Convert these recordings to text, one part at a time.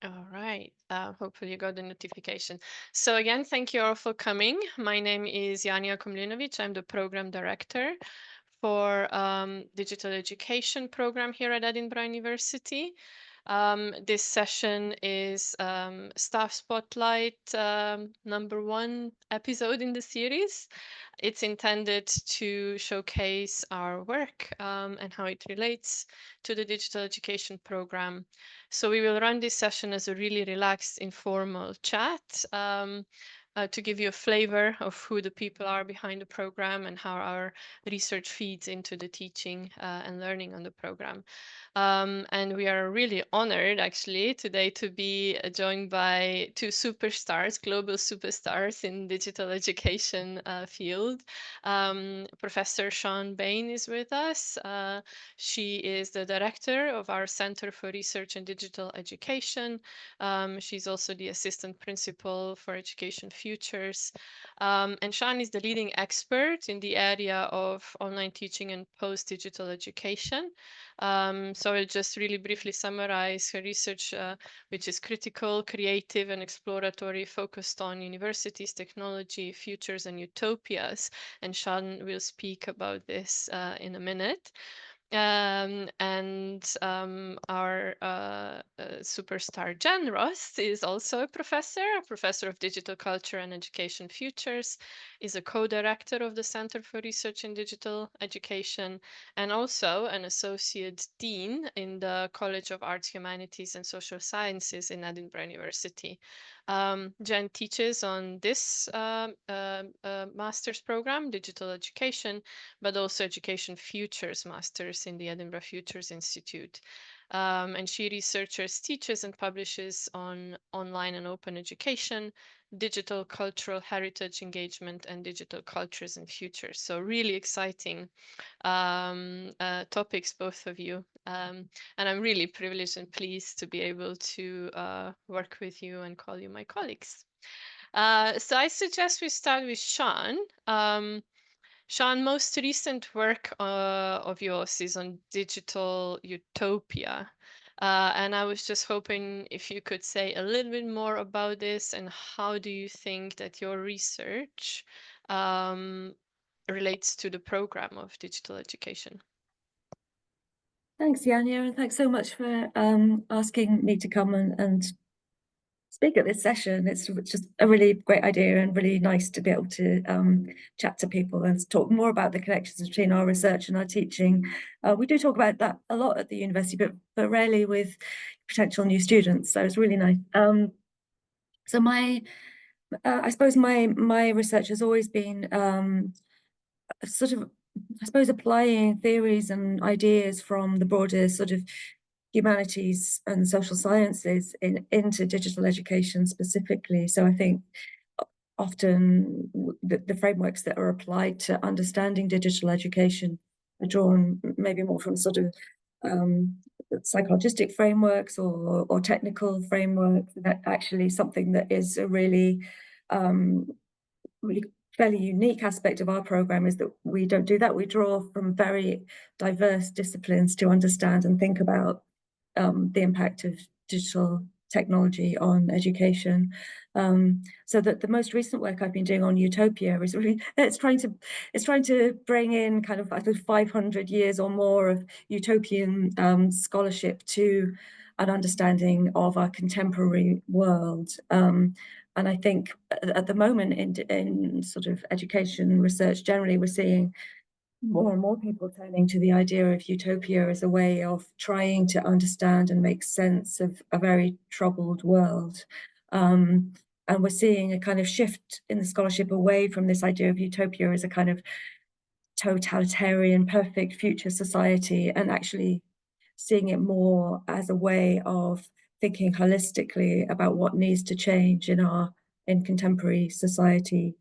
All right. Hopefully you got the notification. So again, thank you all for coming. My name is Janja Komljenovic. I'm the program director for digital education program here at Edinburgh University. This session is Staff Spotlight #1 episode in the series. It's intended to showcase our work and how it relates to the digital education program. So we will run this session as a really relaxed, informal chat to give you a flavor of who the people are behind the program and how our research feeds into the teaching and learning on the program. And we are really honored actually today to be joined by two superstars, global superstars in digital education field. Professor Sian Bayne is with us. She is the director of our Center for Research in Digital Education. She's also the assistant principal for Education Futures. And Sian is the leading expert in the area of online teaching and post-digital education. So I'll just really briefly summarize her research, which is critical, creative, and exploratory, focused on universities, technology, futures, and utopias. And Sian will speak about this in a minute. And our superstar Jen Ross is also a professor of digital culture and education futures, is a co-director of the Center for Research in Digital Education, and also an associate dean in the College of Arts, Humanities and Social Sciences in Edinburgh University. Jen teaches on this master's program, digital education, but also Education Futures Masters in the Edinburgh Futures Institute. And she researches, teaches, and publishes on online and open education, digital cultural heritage engagement, and digital cultures and futures. So really exciting topics, both of you. And I'm really privileged and pleased to be able to work with you and call you my colleagues. So I suggest we start with Sian. Sian, most recent work of yours is on digital utopia. And I was just hoping if you could say a little bit more about this and how do you think that your research relates to the program of digital education? Thanks, Yanya, and thanks so much for asking me to come and speak at this session. It's just a really great idea and really nice to be able to chat to people and talk more about the connections between our research and our teaching. We do talk about that a lot at the university, but rarely with potential new students. So it's really nice. So I suppose my research has always been sort of, I suppose, applying theories and ideas from the broader sort of humanities and social sciences into digital education specifically. So I think often the frameworks that are applied to understanding digital education are drawn maybe more from sort of psychologistic frameworks or technical frameworks. That actually something that is a really really fairly unique aspect of our program is that we don't do that. We draw from very diverse disciplines to understand and think about the impact of digital technology on education. So that the most recent work I've been doing on utopia is really it's trying to bring in kind of, I think, 500 years or more of utopian scholarship to an understanding of our contemporary world. And I think at the moment in sort of education research generally, we're seeing more and more people turning to the idea of utopia as a way of trying to understand and make sense of a very troubled world. And we're seeing a kind of shift in the scholarship away from this idea of utopia as a kind of totalitarian, perfect future society, and actually seeing it more as a way of thinking holistically about what needs to change in contemporary society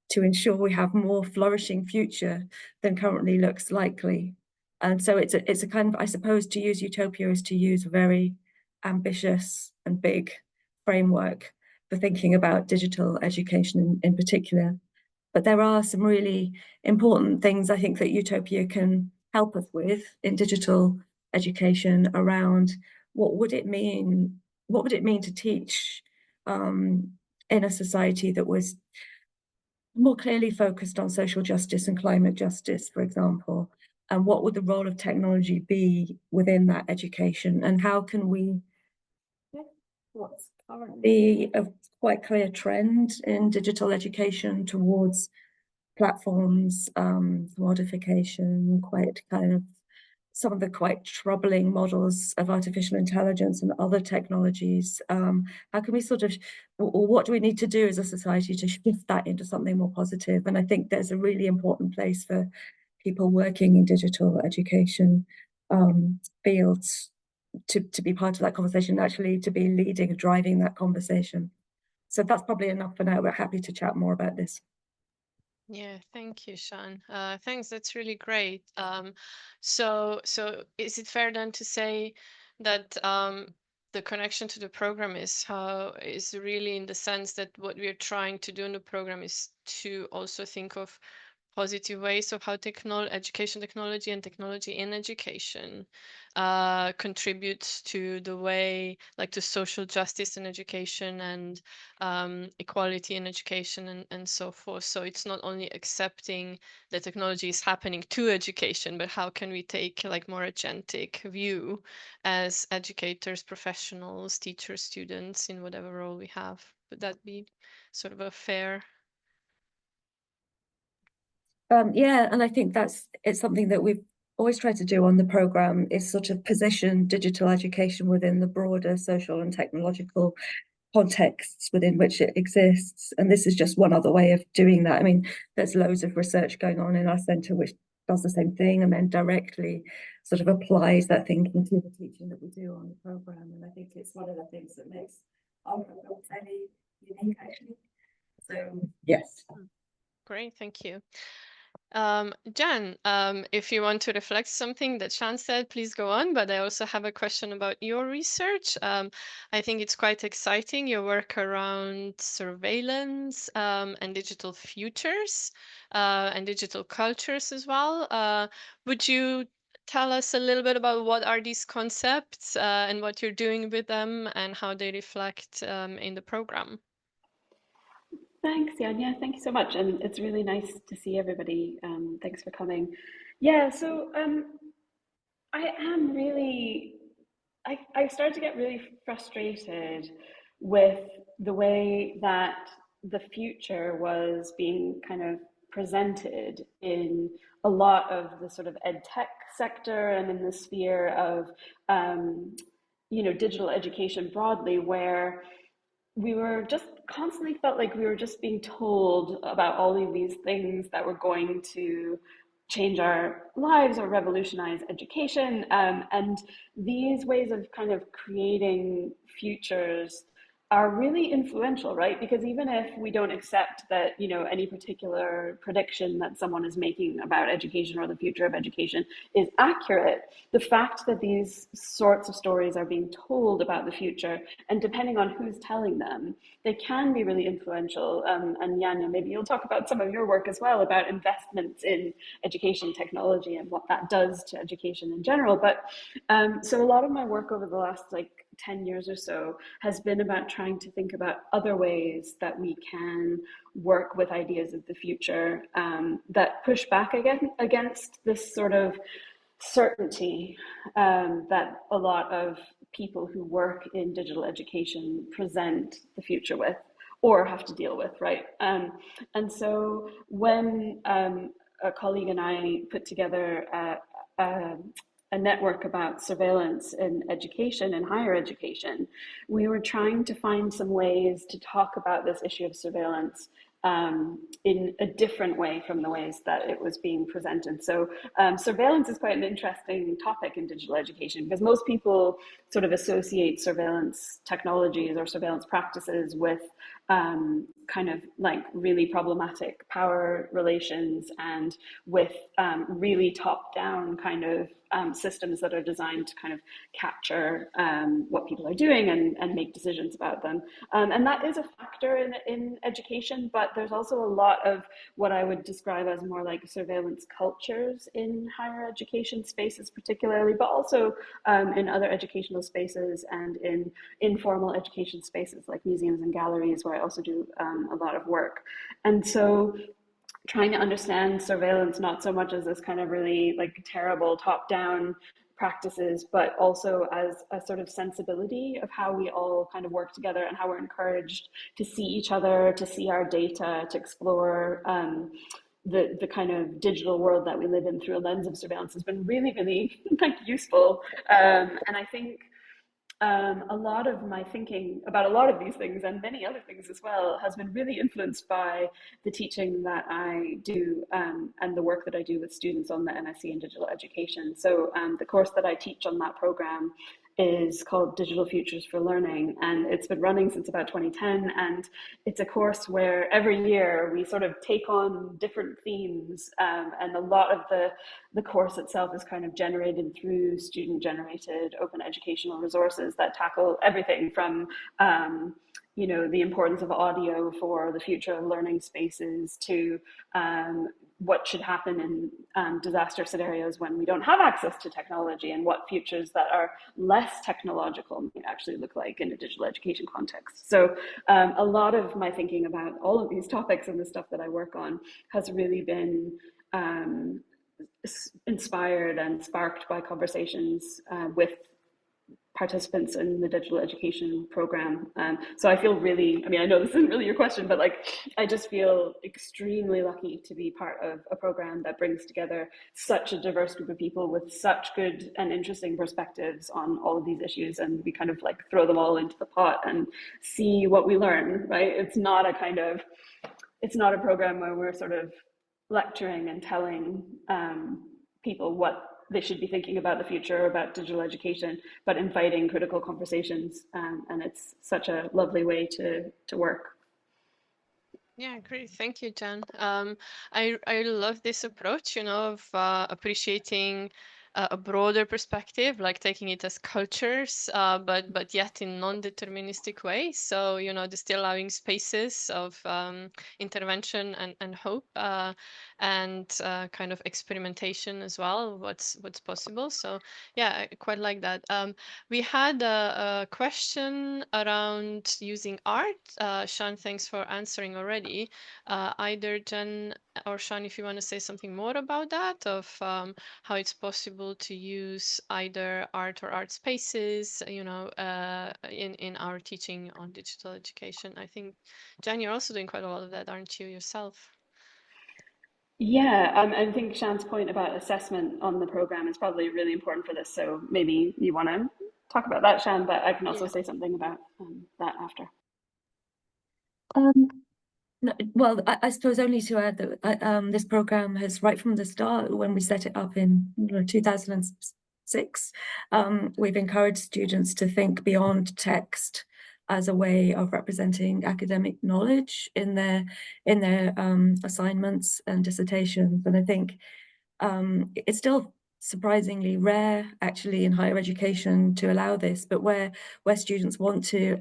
to ensure we have more flourishing future than currently looks likely. And so it's a kind of, I suppose, to use utopia is to use a very ambitious and big framework for thinking about digital education in particular. But there are some really important things I think that utopia can help us with in digital education around what would it mean what would it mean to teach in a society that was more clearly focused on social justice and climate justice, for example? And what would the role of technology be within that education? And how can we, what's currently a quite clear trend in digital education towards platforms, commodification, quite kind of some of the quite troubling models of artificial intelligence and other technologies. How can we sort of, or what do we need to do as a society to shift that into something more positive? And I think there's a really important place for people working in digital education fields to be part of that conversation, actually to be leading, driving that conversation. So that's probably enough for now. We're happy to chat more about this. Yeah, thank you, Sian. Thanks, that's really great. So is it fair then to say that the connection to the program is really in the sense that what we're trying to do in the program is to also think of positive ways of how education technology and technology in education contributes to the way, like to social justice in education and equality in education and so forth. So it's not only accepting that technology is happening to education, but how can we take like more agentic view as educators, professionals, teachers, students in whatever role we have? Would that be sort of a fair? Yeah, and I think it's something that we've always tried to do on the program, is sort of position digital education within the broader social and technological contexts within which it exists. And this is just one other way of doing that. I mean, there's loads of research going on in our centre which does the same thing and then directly sort of applies that thinking to the teaching that we do on the program. And I think it's one of the things that makes our program fairly unique, actually. So yes. Great, thank you. Jan, if you want to reflect something that Sian said, please go on. But I also have a question about your research. I think it's quite exciting, your work around surveillance and digital futures and digital cultures as well. Would you tell us a little bit about what are these concepts and what you're doing with them and how they reflect in the program? Thanks, Janja. Thank you so much. And it's really nice to see everybody. Thanks for coming. Yeah, so I am really, I started to get really frustrated with the way that the future was being kind of presented in a lot of the sort of ed tech sector and in the sphere of, digital education broadly, where we were just constantly felt like we were just being told about all of these things that were going to change our lives or revolutionize education. And these ways of kind of creating futures are really influential, right? Because even if we don't accept that, any particular prediction that someone is making about education or the future of education is accurate, the fact that these sorts of stories are being told about the future, and depending on who's telling them, they can be really influential. And Janja, maybe you'll talk about some of your work as well about investments in education technology and what that does to education in general. But so a lot of my work over the last 10 years or so has been about trying to think about other ways that we can work with ideas of the future that push back against this sort of certainty that a lot of people who work in digital education present the future with or have to deal with, right? And so when a colleague and I put together a network about surveillance in education and higher education, we were trying to find some ways to talk about this issue of surveillance in a different way from the ways that it was being presented. So surveillance is quite an interesting topic in digital education because most people sort of associate surveillance technologies or surveillance practices with kind of like really problematic power relations, and with really top-down kind of systems that are designed to kind of capture what people are doing and make decisions about them. And that is a factor in education, but there's also a lot of what I would describe as more like surveillance cultures in higher education spaces particularly, but also in other educational spaces and in informal education spaces like museums and galleries, where I also do a lot of work. And so trying to understand surveillance not so much as this kind of really like terrible top-down practices, but also as a sort of sensibility of how we all kind of work together and how we're encouraged to see each other, to see our data, to explore the kind of digital world that we live in through a lens of surveillance has been really, really like useful. And I think a lot of my thinking about a lot of these things and many other things as well has been really influenced by the teaching that I do and the work that I do with students on the MSc in digital education. So the course that I teach on that program is called Digital Futures for Learning, and it's been running since about 2010, and it's a course where every year we sort of take on different themes, and a lot of the course itself is kind of generated through student-generated open educational resources that tackle everything from you know, the importance of audio for the future of learning spaces to what should happen in disaster scenarios when we don't have access to technology, and what futures that are less technological might actually look like in a digital education context. So a lot of my thinking about all of these topics and the stuff that I work on has really been inspired and sparked by conversations with participants in the digital education program. So I feel really, I mean, I know this isn't really your question, but like, I just feel extremely lucky to be part of a program that brings together such a diverse group of people with such good and interesting perspectives on all of these issues. And we kind of like throw them all into the pot and see what we learn, right? It's not a program where we're sort of lecturing and telling people what they should be thinking about the future, about digital education, but inviting critical conversations. And it's such a lovely way to work. Yeah, great. Thank you, Jan. I love this approach, you know, of appreciating a broader perspective, like taking it as cultures, but yet in non-deterministic ways. So, you know, just allowing spaces of intervention and hope, and kind of experimentation as well. What's possible. So, yeah, I quite like that. We had a question around using art. Sean, thanks for answering already. Either Jen or Sean, if you want to say something more about that, of how it's possible to use either art or art spaces, you know, in our teaching on digital education. I think, Jen, you're also doing quite a lot of that, aren't you, yourself? Yeah, I think Shan's point about assessment on the program is probably really important for this. So maybe you want to talk about that, Shan, but I can also say something about that after. No, well, I suppose only to add that this program has, right from the start, when we set it up in 2006, we've encouraged students to think beyond text as a way of representing academic knowledge in their assignments and dissertations. And I think it's still surprisingly rare, actually, in higher education to allow this, but where students want to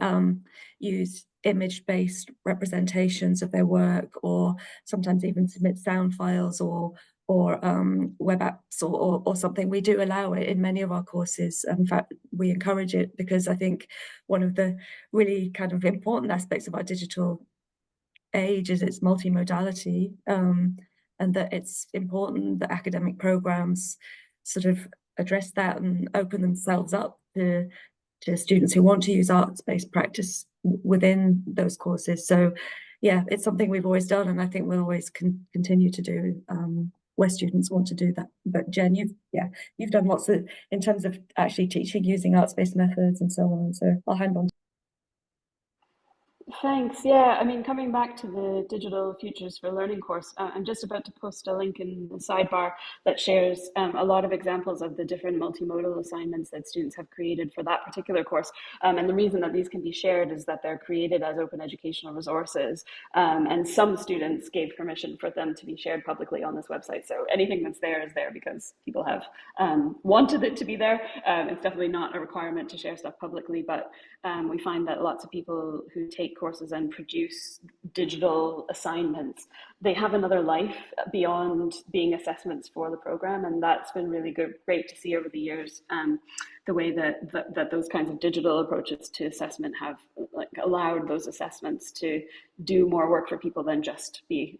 use image-based representations of their work, or sometimes even submit sound files or web apps or something, we do allow it in many of our courses. In fact, we encourage it, because I think one of the really kind of important aspects of our digital age is its multimodality, and that it's important that academic programs sort of address that and open themselves up to students who want to use arts-based practice within those courses. So yeah, it's something we've always done, and I think we'll always continue to do where students want to do that. But Jen, you've done lots of, in terms of actually teaching using arts-based methods and so on. So I'll hand on. Thanks. Yeah, I mean, coming back to the Digital Futures for Learning course, I'm just about to post a link in the sidebar that shares a lot of examples of the different multimodal assignments that students have created for that particular course. And the reason that these can be shared is that they're created as open educational resources. And some students gave permission for them to be shared publicly on this website. So anything that's there is there because people have wanted it to be there. It's definitely not a requirement to share stuff publicly, but we find that lots of people who take courses and produce digital assignments, they have another life beyond being assessments for the program, and that's been really great to see over the years. The way that those kinds of digital approaches to assessment have allowed those assessments to do more work for people than just be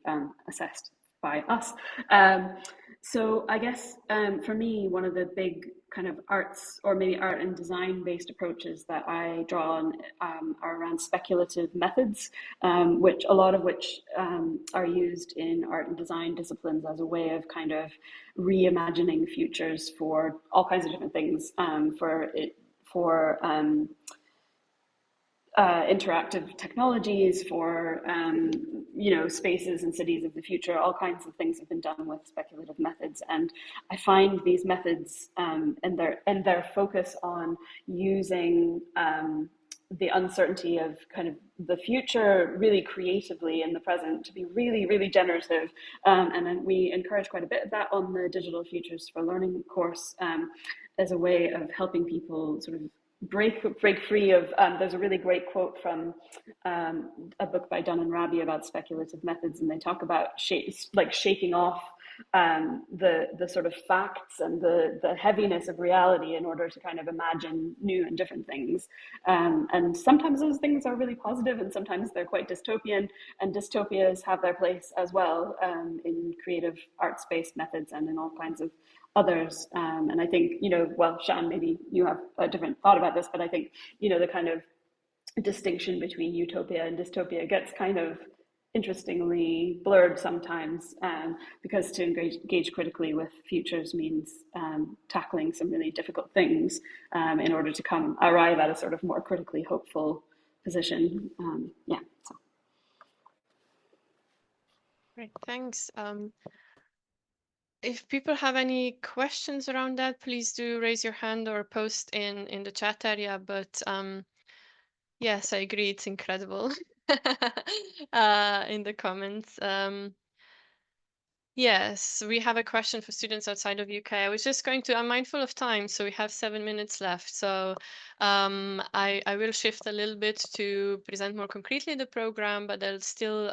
assessed by us. So I guess for me, one of the big kind of arts or maybe art and design based approaches that I draw on are around speculative methods, which a lot of which are used in art and design disciplines as a way of kind of reimagining futures for all kinds of different things, for interactive technologies, for spaces and cities of the future. All kinds of things have been done with speculative methods, and I find these methods and their focus on using the uncertainty of kind of the future really creatively in the present to be really, really generative. And then we encourage quite a bit of that on the Digital Futures for Learning course as a way of helping people sort of break free of there's a really great quote from a book by Dunn and Raby about speculative methods, and they talk about shaking off the sort of facts and the heaviness of reality in order to kind of imagine new and different things, and sometimes those things are really positive and sometimes they're quite dystopian, and dystopias have their place as well in creative arts-based methods and in all kinds of others. And I think, well, Sian, maybe you have a different thought about this, but I think, the kind of distinction between utopia and dystopia gets kind of interestingly blurred sometimes, because to engage critically with futures means tackling some really difficult things in order to arrive at a sort of more critically hopeful position. So. Great, thanks. If people have any questions around that, please do raise your hand or post in the chat area. But yes, I agree, it's incredible. In the comments. Yes, we have a question for students outside of UK. I was just I'm mindful of time, so we have 7 minutes left. So I will shift a little bit to present more concretely the program, but I'll still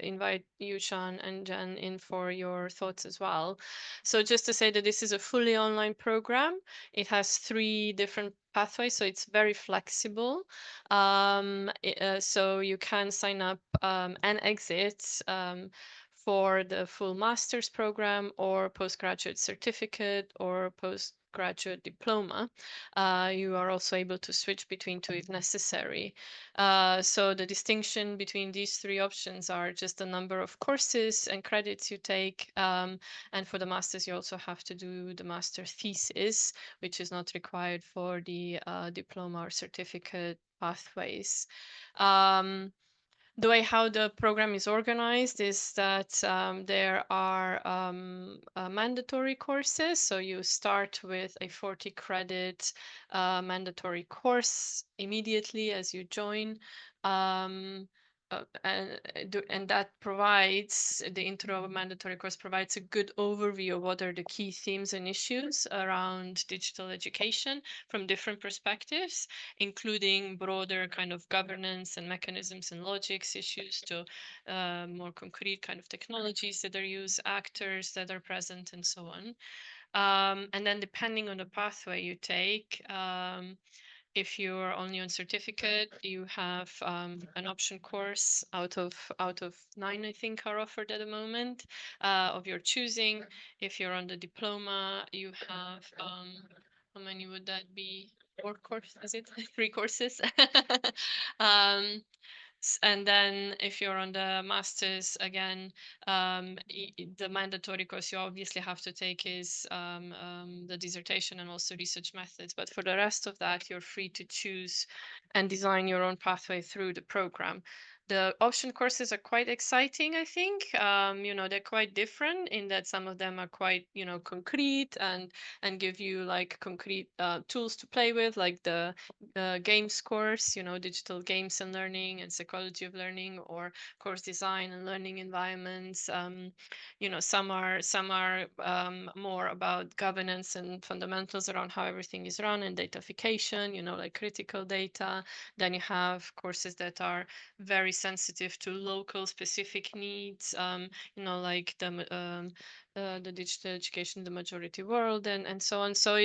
invite you, Sian and Jen, in for your thoughts as well. So just to say that this is a fully online program. It has 3 different pathways, so it's very flexible. So you can sign up and exit for the full master's program or postgraduate certificate or postgraduate diploma. You are also able to switch between 2 if necessary. So the distinction between these 3 options are just the number of courses and credits you take. And for the master's, you also have to do the master thesis, which is not required for the diploma or certificate pathways. The way how the program is organized is that there are mandatory courses. So you start with a 40 credit mandatory course immediately as you join. And that provides, the intro mandatory course provides a good overview of what are the key themes and issues around digital education from different perspectives, including broader kind of governance and mechanisms and logics issues to more concrete kind of technologies that are used, actors that are present, and so on. And then depending on the pathway you take, if you're only on certificate, you have an option course out of 9, I think, are offered at the moment of your choosing. If you're on the diploma, you have how many would that be? 4 courses, is it? 3 courses. And then if you're on the master's, again, the mandatory course you obviously have to take is the dissertation and also research methods. But for the rest of that, you're free to choose and design your own pathway through the program. The option courses are quite exciting, I think. They're quite different in that some of them are quite, concrete and give you like concrete tools to play with, like the games course, digital games and learning and psychology of learning, or course design and learning environments. Some are more about governance and fundamentals around how everything is run and datafication, like critical data. Then you have courses that are very sensitive to local specific needs, like the digital education, the majority world, and so on. So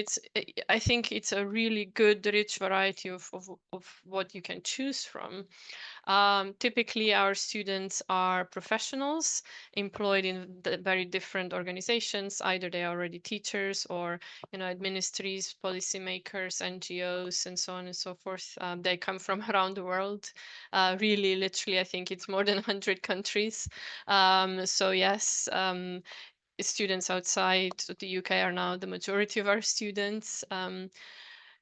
I think it's a really good, rich variety of what you can choose from. Typically, our students are professionals employed in very different organizations. Either they are already teachers or, administrators, policymakers, NGOs, and so on and so forth. They come from around the world. Really, literally, I think it's more than 100 countries. So yes, students outside the UK are now the majority of our students.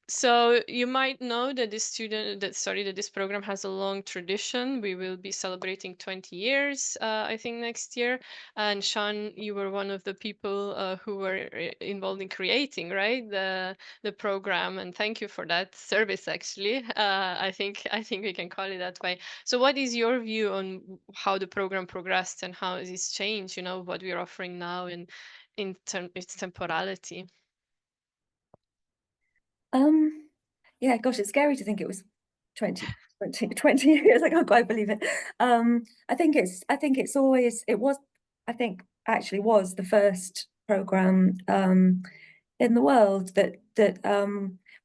So you might know that that this program has a long tradition. We will be celebrating 20 years, I think, next year. And Sean, you were one of the people who were involved in creating, right, the program. And thank you for that service. Actually, I think we can call it that way. So, what is your view on how the program progressed and how it has changed? What we're offering now in its temporality. Yeah, gosh, it's scary to think it was 20 years. I can't quite believe it. I think actually was the first program in the world that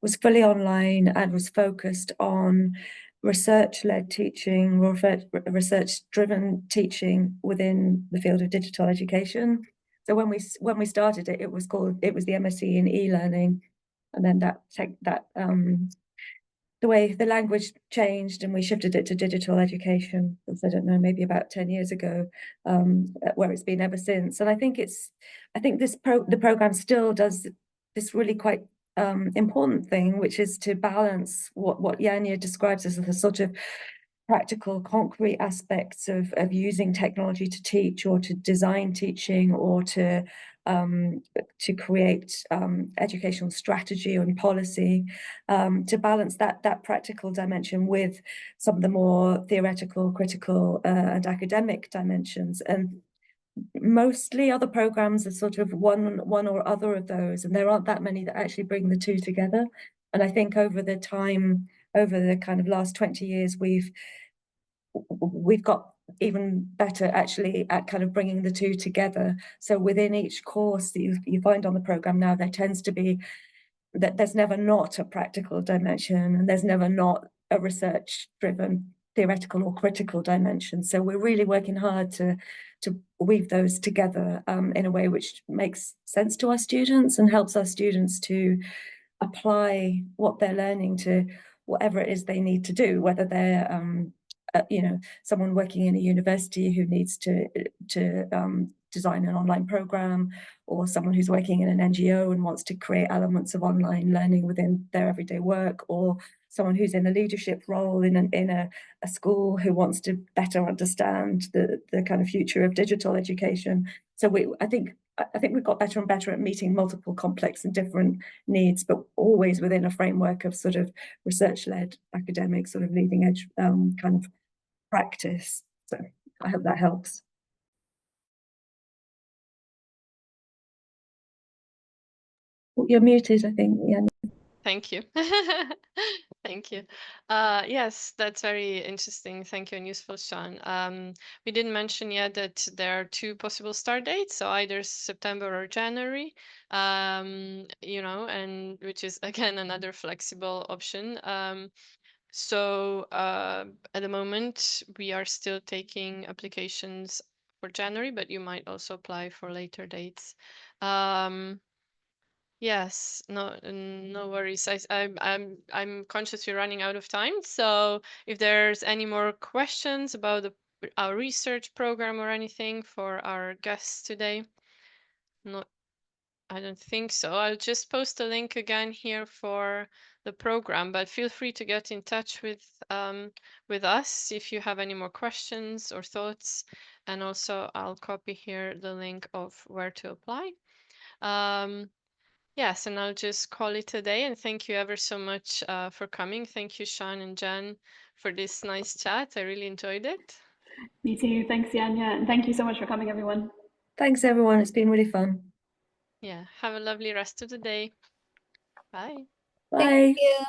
was fully online and was focused on research-led teaching, research-driven teaching within the field of digital education. So when we started it, it was the MSc in e-learning, and then the way the language changed and we shifted it to digital education, I don't know, maybe about 10 years ago, where it's been ever since. And I think the program still does this really quite important thing, which is to balance what Janja describes as the sort of practical, concrete aspects of using technology to teach or to design teaching or to create educational strategy and policy, to balance that practical dimension with some of the more theoretical, critical, and academic dimensions. And mostly other programs are sort of one or other of those, and there aren't that many that actually bring the two together. And I think over the kind of last 20 years, we've got even better actually at kind of bringing the two together. So within each course that you find on the program now, there tends to be that there's never not a practical dimension, and there's never not a research-driven theoretical or critical dimension. So we're really working hard to weave those together in a way which makes sense to our students and helps our students to apply what they're learning to whatever it is they need to do, whether they're someone working in a university who needs to design an online program, or someone who's working in an NGO and wants to create elements of online learning within their everyday work, or someone who's in a leadership role in a school who wants to better understand the kind of future of digital education. So I think we've got better and better at meeting multiple complex and different needs, but always within a framework of sort of research-led academic sort of leading edge kind of practice. So I hope that helps. You're muted, I think. Yeah. Thank you. Thank you. Yes, that's very interesting. Thank you and useful, Sean. We didn't mention yet that there are two possible start dates, so either September or January, and which is again another flexible option. So at the moment, we are still taking applications for January, but you might also apply for later dates. Yes, no worries. I'm conscious we're running out of time. So if there's any more questions about our research program or anything for our guests today, not, I don't think so. I'll just post a link again here for the program, but feel free to get in touch with us if you have any more questions or thoughts. And also I'll copy here the link of where to apply. Yes, and I'll just call it a day. And thank you ever so much for coming. Thank you, Sian and Jen, for this nice chat. I really enjoyed it. Me too. Thanks, Janja. And thank you so much for coming, everyone. Thanks, everyone. It's been really fun. Yeah, have a lovely rest of the day. Bye. Bye. Thank you.